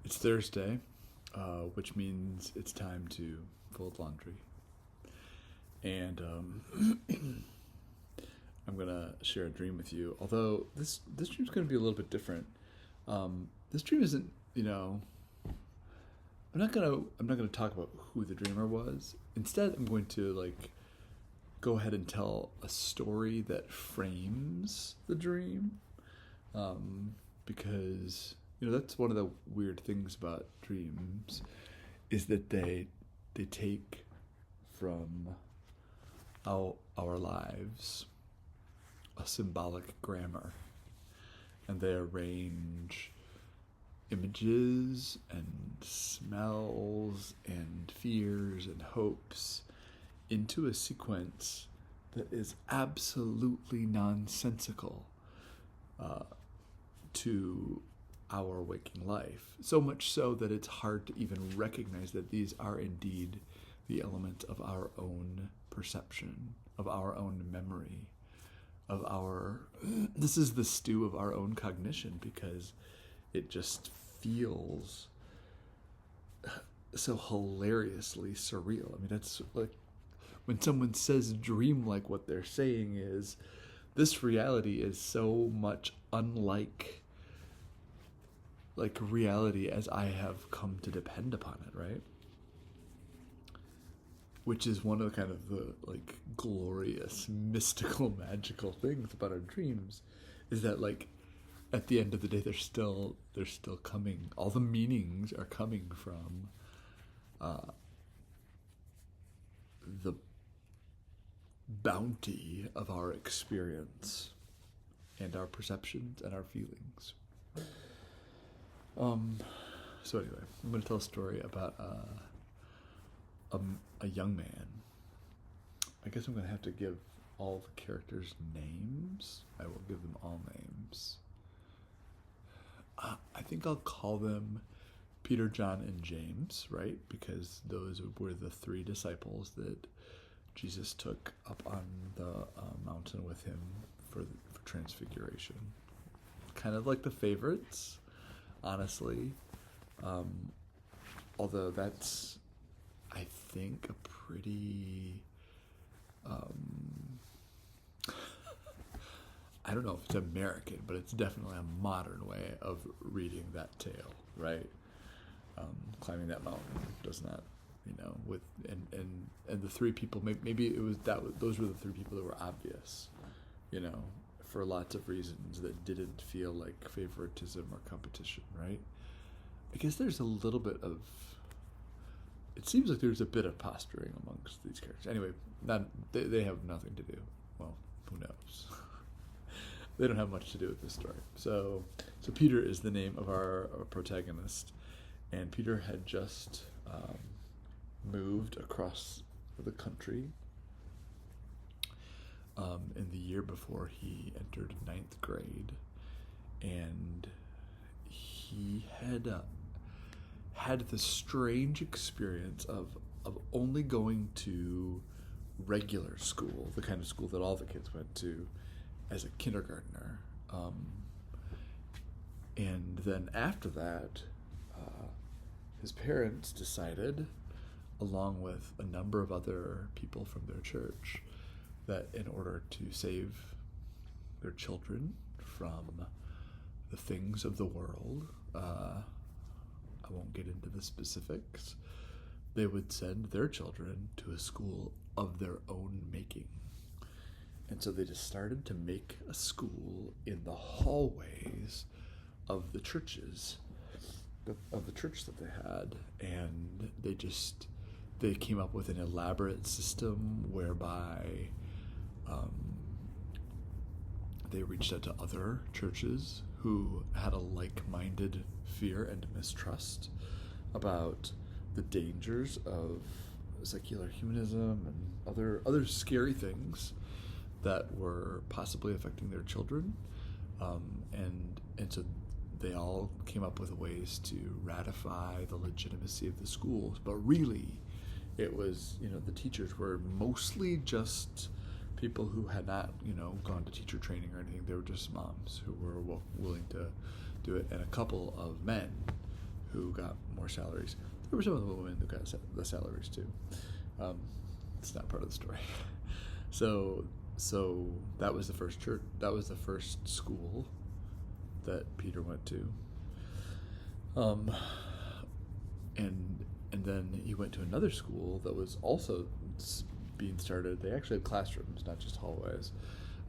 It's Thursday, which means it's time to fold laundry. And I'm gonna share a dream with you. Although this dream's gonna be a little bit different. This dream isn't, I'm not gonna talk about who the dreamer was. Instead, I'm going to go ahead and tell a story that frames the dream, because that's one of the weird things about dreams, is that they take from our lives a symbolic grammar, and they arrange images and smells and fears and hopes into a sequence that is absolutely nonsensical to our waking life. So much so that it's hard to even recognize that these are indeed the elements of our own perception, of our own memory, of our... This is the stew of our own cognition, because it just feels so hilariously surreal. I mean, that's like when someone says dream, like what they're saying is this reality is so much unlike reality as I have come to depend upon it, right? Which is one of the glorious, mystical, magical things about our dreams, is that at the end of the day, they're still coming. All the meanings are coming from the bounty of our experience and our perceptions and our feelings. So anyway, I'm going to tell a story about a young man. I guess I'm going to have to give all the characters names. I will give them all names. I think I'll call them Peter, John, and James, right? Because those were the three disciples that Jesus took up on the mountain with him for transfiguration. Kind of like the favorites, honestly. Although that's, I think, a pretty... I don't know if it's American, but it's definitely a modern way of reading that tale, right? Climbing that mountain does not, with and the three people. Maybe it was those were the three people that were obvious, for lots of reasons that didn't feel like favoritism or competition, right? I guess there's a little bit of. It seems like there's a bit of posturing amongst these characters. Anyway, they have nothing to do. Well, who knows? They don't have much to do with this story. So Peter is the name of our protagonist, and Peter had just moved across the country in the year before he entered 9th grade, and he had the strange experience of only going to regular school, the kind of school that all the kids went to, as a kindergartner. And then after that, his parents decided, along with a number of other people from their church, that in order to save their children from the things of the world, I won't get into the specifics, they would send their children to a school of their own making. And so they just started to make a school in the hallways of the churches, of the church that they had. And they came up with an elaborate system whereby they reached out to other churches who had a like-minded fear and mistrust about the dangers of secular humanism and other scary things that were possibly affecting their children, and so they all came up with ways to ratify the legitimacy of the schools. But really, it was, the teachers were mostly just people who had not, gone to teacher training or anything. They were just moms who were willing to do it, and a couple of men who got more salaries. There were some of the women who got the salaries too. It's not part of the story. So that was the first church. That was the first school that Peter went to. And then he went to another school that was also being started. They actually had classrooms, not just hallways.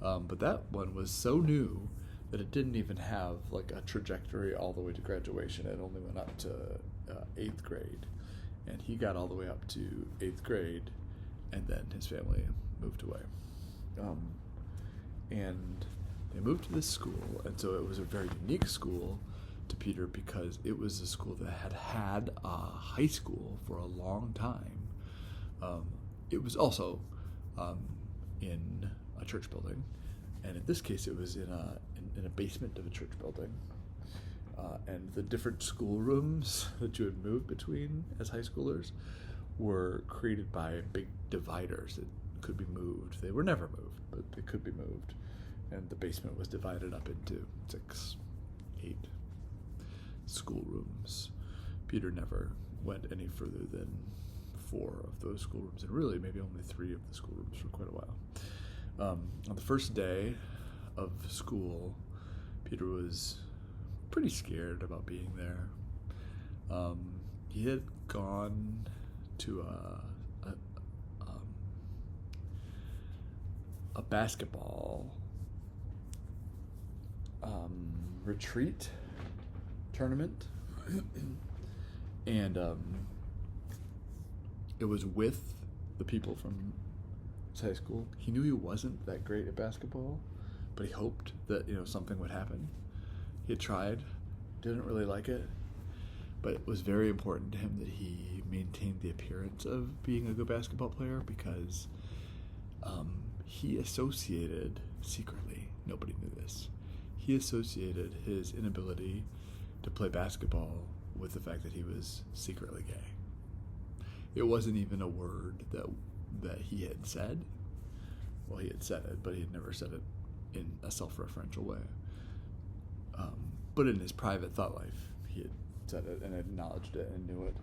But that one was so new that it didn't even have like a trajectory all the way to graduation. It only went up to 8th grade. And he got all the way up to 8th grade, and then his family moved away. And they moved to this school, and so it was a very unique school to Peter because it was a school that had a high school for a long time. It was also in a church building, and in this case it was in a basement of a church building. And the different schoolrooms that you would move between as high schoolers were created by big dividers that could be moved. They were never moved, but they could be moved. And the basement was divided up into 6, 8 schoolrooms. Peter never went any further than 4 of those schoolrooms, and really maybe only 3 of the schoolrooms for quite a while. On the first day of school, Peter was pretty scared about being there. He had gone to a basketball retreat tournament, and it was with the people from his high school. He knew he wasn't that great at basketball, but he hoped that something would happen. He had tried, didn't really like it, but it was very important to him that he maintained the appearance of being a good basketball player because he associated, secretly, nobody knew this, he associated his inability to play basketball with the fact that he was secretly gay. It wasn't even a word that he had said. Well, he had said it, but he had never said it in a self-referential way. But in his private thought life, he had said it and acknowledged it and knew it,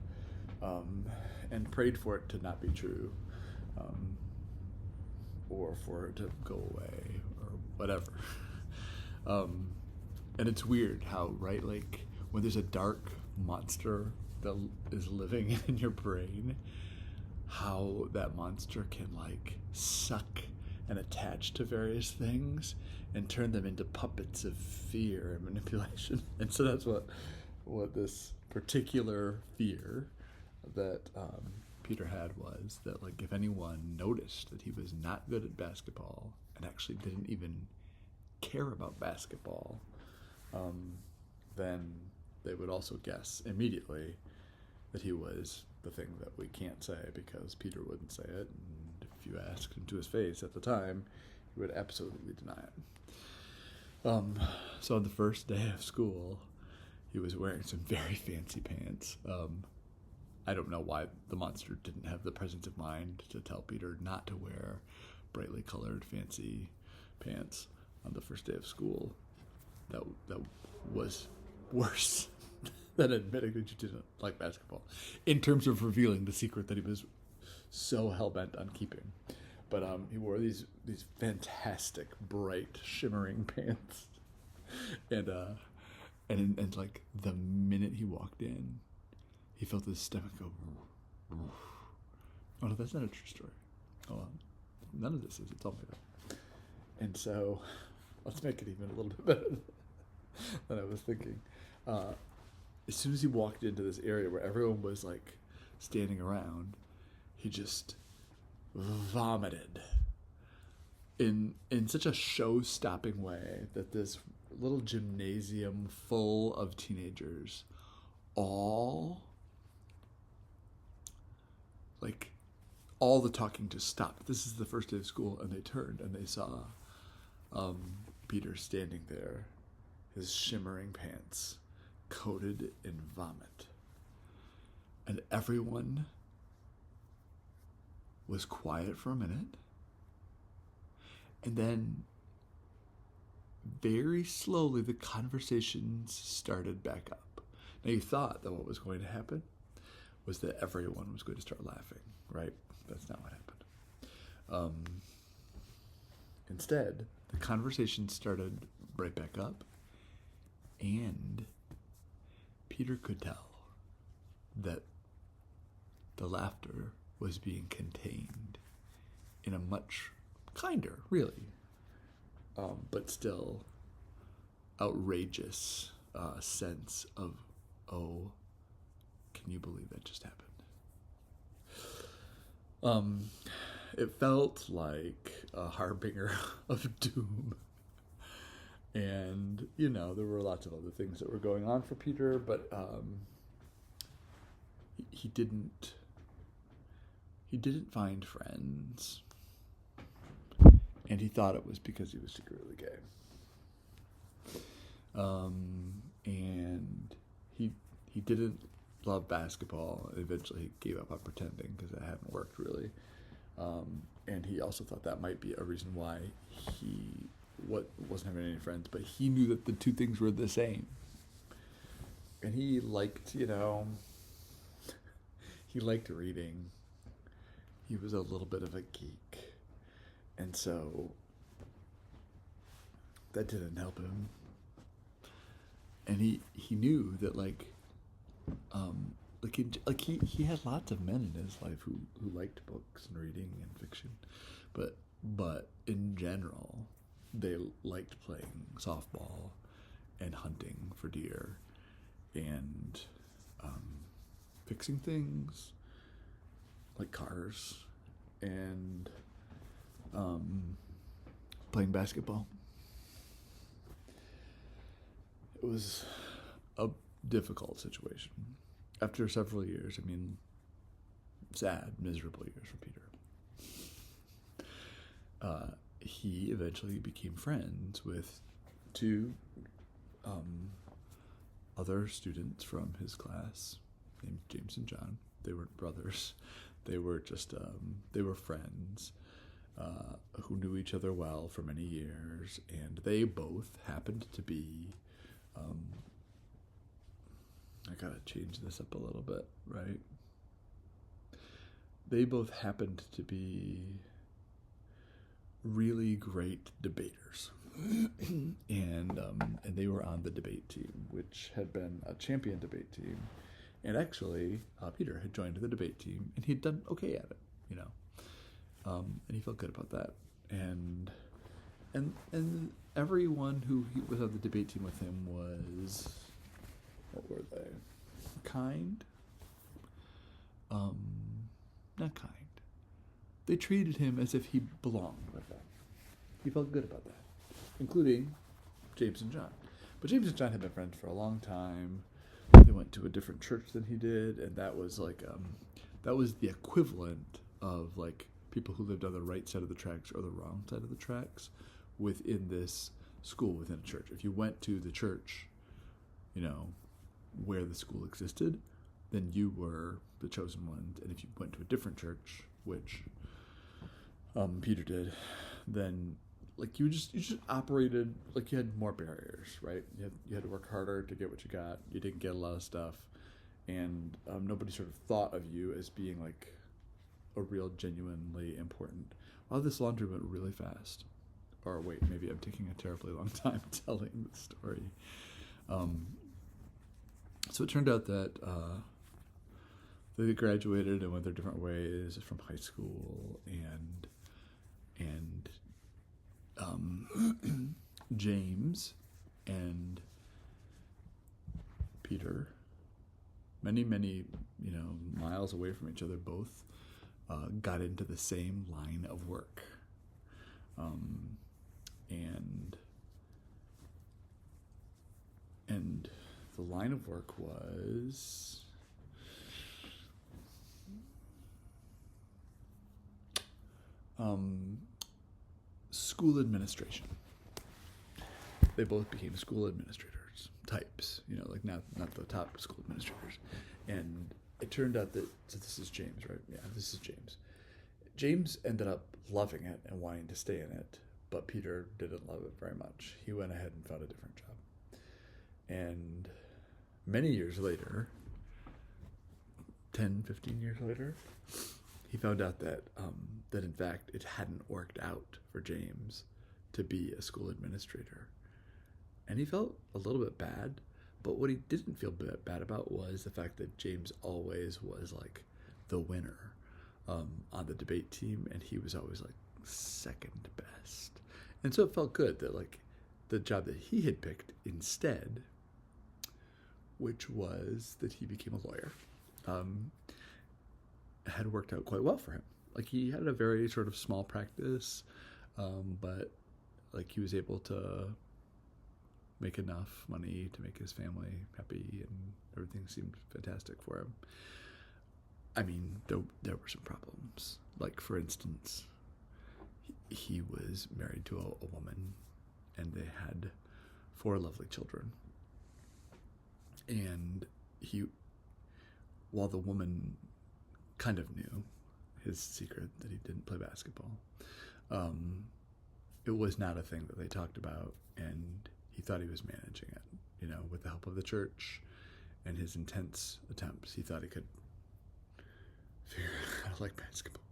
and prayed for it to not be true, or for it to go away, or whatever. And it's weird how, right, like, when there's a dark monster that is living in your brain, how that monster can, like, suck and attach to various things and turn them into puppets of fear and manipulation. And so that's what this particular fear that Peter had was that, like, if anyone noticed that he was not good at basketball and actually didn't even care about basketball, then they would also guess immediately that he was the thing that we can't say because Peter wouldn't say it, and if you asked him to his face at the time, he would absolutely deny it. So on the first day of school, he was wearing some very fancy pants. I don't know why the monster didn't have the presence of mind to tell Peter not to wear brightly colored fancy pants on the first day of school. That was worse than admitting that you didn't like basketball, in terms of revealing the secret that he was so hell-bent on keeping. But he wore these fantastic, bright, shimmering pants, and like the minute he walked in, he felt his stomach go. Oh no, that's not a true story. Oh, well, none of this is. It's all made up. And so, let's make it even a little bit better than I was thinking. As soon as he walked into this area where everyone was like standing around, he just vomited in such a show-stopping way that this little gymnasium full of teenagers all the talking just stopped. This is the first day of school, and they turned and they saw Peter standing there, his shimmering pants coated in vomit. And everyone was quiet for a minute. And then very slowly the conversations started back up. Now, you thought that what was going to happen was that everyone was going to start laughing, right? That's not what happened. Instead, the conversation started right back up, and Peter could tell that the laughter was being contained in a much kinder, really, but still outrageous sense of, oh, can you believe that just happened? It felt like a harbinger of doom. And, there were lots of other things that were going on for Peter, but he didn't find friends. And he thought it was because he was secretly gay. And he didn't love basketball. Eventually he gave up on pretending because it hadn't worked really. And he also thought that might be a reason why he wasn't having any friends, but he knew that the two things were the same. And he liked, he liked reading. He was a little bit of a geek. And so that didn't help him. And he knew that he had lots of men in his life who liked books and reading and fiction, but in general they liked playing softball and hunting for deer and fixing things like cars and playing basketball. It was a difficult situation. After several years, sad, miserable years for Peter, he eventually became friends with two other students from his class named James and John. They weren't brothers. They were just, they were friends who knew each other well for many years, and they both happened to be, I gotta change this up a little bit, right? They both happened to be really great debaters. and they were on the debate team, which had been a champion debate team. And actually, Peter had joined the debate team, and he'd done okay at it, and he felt good about that. And everyone who was on the debate team with him was, what were they? Kind? Not kind. They treated him as if he belonged with them. He felt good about that, including James and John. But James and John had been friends for a long time. They went to a different church than he did, and that was that was the equivalent of people who lived on the right side of the tracks or the wrong side of the tracks within this school, within a church. If you went to the church, where the school existed, then you were the chosen ones. And if you went to a different church, which Peter did, then you just operated like you had more barriers, right? You had to work harder to get what you got. You didn't get a lot of stuff, and nobody sort of thought of you as being a real genuinely important. Wow, this laundry went really fast. Or wait, maybe I'm taking a terribly long time telling the story. So it turned out that they graduated and went their different ways from high school, and James and Peter, many miles away from each other, both got into the same line of work, and the line of work was school administration. They both became school administrators types, not the top school administrators. And it turned out that, so this is James, right? Yeah, this is James. James ended up loving it and wanting to stay in it, but Peter didn't love it very much. He went ahead and found a different job. And many years later, 10, 15 years later, he found out that that in fact it hadn't worked out for James to be a school administrator. And he felt a little bit bad, but what he didn't feel bad about was the fact that James always was like the winner on the debate team, and he was always like second best. And so it felt good that like the job that he had picked instead, which was that he became a lawyer, had worked out quite well for him. Like he had a very sort of small practice, but like he was able to make enough money to make his family happy, and everything seemed fantastic for him. I mean, there were some problems. Like, for instance, he was married to a woman, and they had 4 lovely children. And while the woman kind of knew his secret that he didn't play basketball, it was not a thing that they talked about, and he thought he was managing it, with the help of the church and his intense attempts. He thought he could figure out how to like basketball.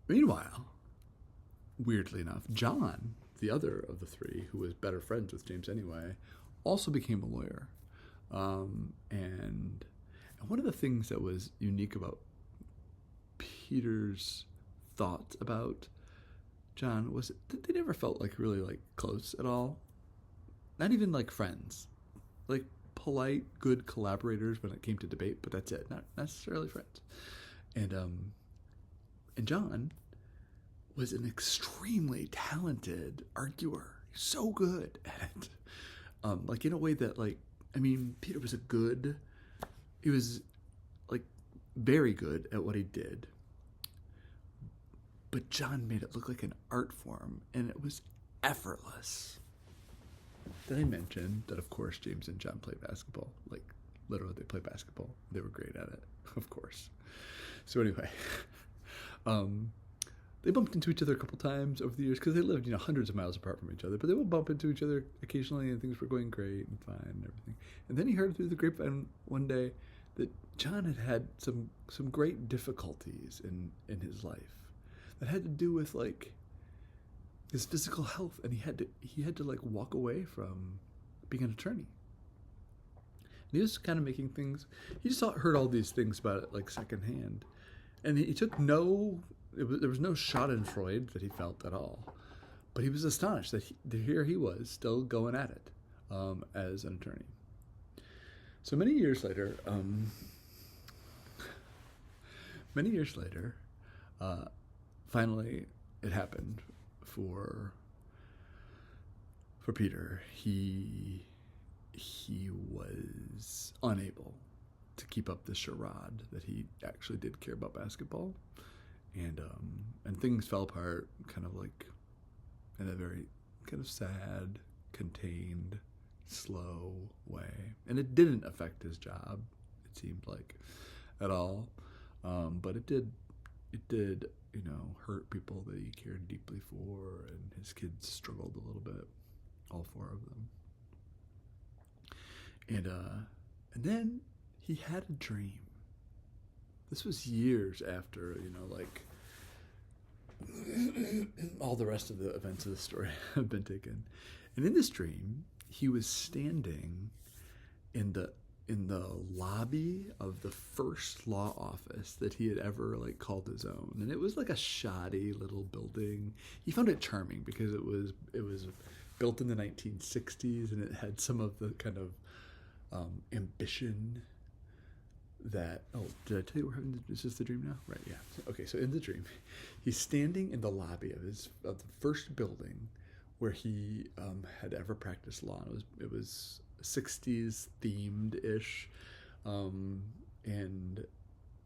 Meanwhile, weirdly enough, John, the other of the 3, who was better friends with James anyway, also became a lawyer. And one of the things that was unique about Peter's thoughts about John was that they never felt like really like close at all. Not even like friends. Like polite, good collaborators when it came to debate, but that's it. Not necessarily friends. And John was an extremely talented arguer. So good at it. Like in a way that Peter was he was like very good at what he did. But John made it look like an art form, and it was effortless. Did I mention that, of course, James and John play basketball? Like, literally, they play basketball. They were great at it, of course. So anyway, they bumped into each other a couple times over the years because they lived, hundreds of miles apart from each other. But they would bump into each other occasionally, and things were going great and fine and everything. And then he heard through the grapevine one day that John had some great difficulties in his life that had to do with like his physical health, and he had to like walk away from being an attorney. And he was kind of making things. He just heard all these things about it like secondhand, and he took there was no Schadenfreude that he felt at all, but he was astonished that here he was still going at it as an attorney. So many years later, finally, it happened for Peter. He was unable to keep up the charade that he actually did care about basketball, and things fell apart, kind of like in a very kind of sad, contained, slow way. And it didn't affect his job, it seemed like, at all. But it did, hurt people that he cared deeply for, and his kids struggled a little bit, all 4 of them. And then he had a dream. This was years after, all the rest of the events of the story have been taken. And in this dream, he was standing in the lobby of the first law office that he had ever called his own. And it was like a shoddy little building. He found it charming because it was built in the 1960s, and it had some of the kind of ambition that, did I tell you we're having, is this the dream now? Right, yeah. Okay, so in the dream, he's standing in the lobby of the first building where he had ever practiced law. It was 60s themed-ish, and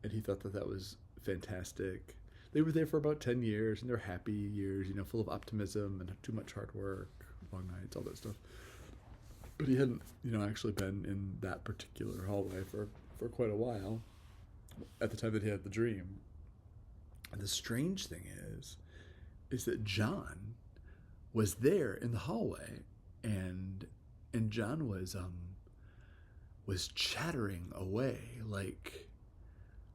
he thought that was fantastic. They were there for about 10 years, and they're happy years, full of optimism and too much hard work, long nights, all that stuff. But he hadn't, actually been in that particular hallway for quite a while at the time that he had the dream. And the strange thing is that John was there in the hallway, and and John was chattering away like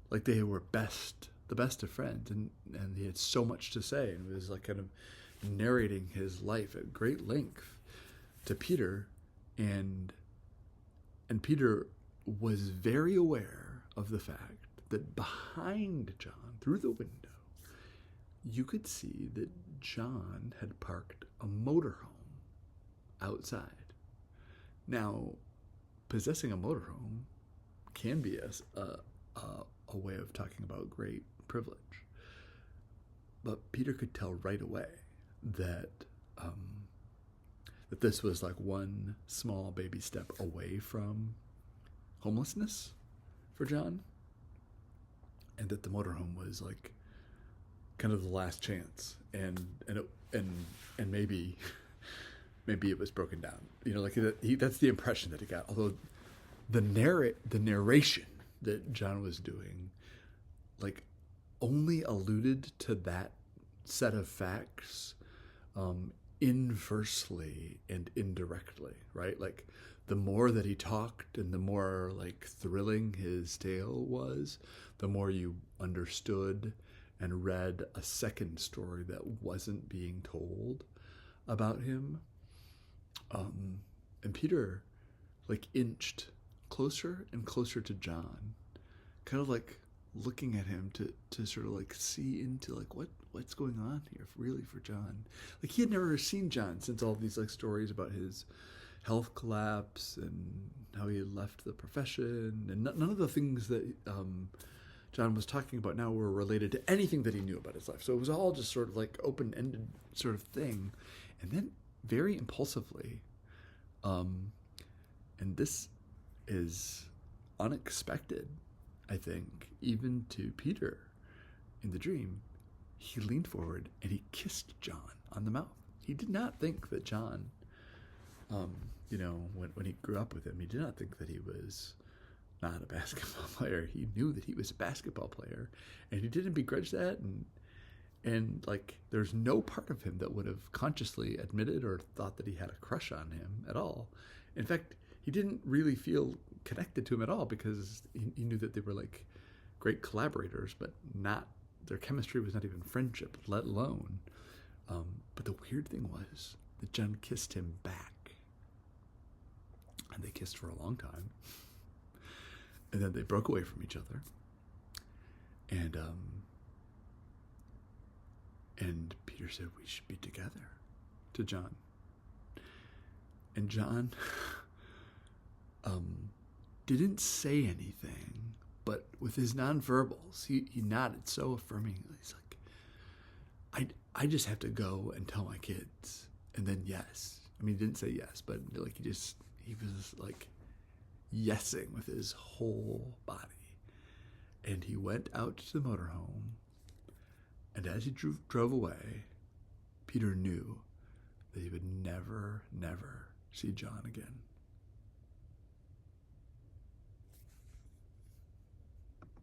they were the best of friends, and he had so much to say, and was like kind of narrating his life at great length to Peter, and Peter was very aware of the fact that behind John, through the window, you could see that John had parked a motorhome outside. Now, possessing a motorhome can be a way of talking about great privilege. But Peter could tell right away that that this was like one small baby step away from homelessness for John, and that the motorhome was like kind of the last chance, and maybe it was broken down. You know, like that's the impression that he got. Although the narration that John was doing, like, only alluded to that set of facts inversely and indirectly, right? Like, the more that he talked and the more like thrilling his tale was, the more you understood and read a second story that wasn't being told about him. And Peter like inched closer and closer to John, kind of like looking at him to sort of like see into like what's going on here really for John. Like, he had never seen John since all these like stories about his health collapse and how he had left the profession, and none of the things that John was talking about now were related to anything that he knew about his life. So it was all just sort of like open-ended sort of thing. And then very impulsively, and this is unexpected, I think, even to Peter in the dream, he leaned forward and he kissed John on the mouth. He did not think that John, when he grew up with him, he did not think that he was not a basketball player. He knew that he was a basketball player, and he didn't begrudge that. And like, there's no part of him that would have consciously admitted or thought that he had a crush on him at all. In fact, he didn't really feel connected to him at all, because he knew that they were like great collaborators, but not, their chemistry was not even friendship, let alone. But the weird thing was that John kissed him back, and they kissed for a long time, and then they broke away from each other, and Peter said, "We should be together," to John. And John didn't say anything, but with his nonverbals, he nodded so affirmingly. He's like, I just have to go and tell my kids, and then yes. I mean, he didn't say yes, but like he was like yesing with his whole body. And he went out to the motorhome, and as he drove away, Peter knew that he would never see John again.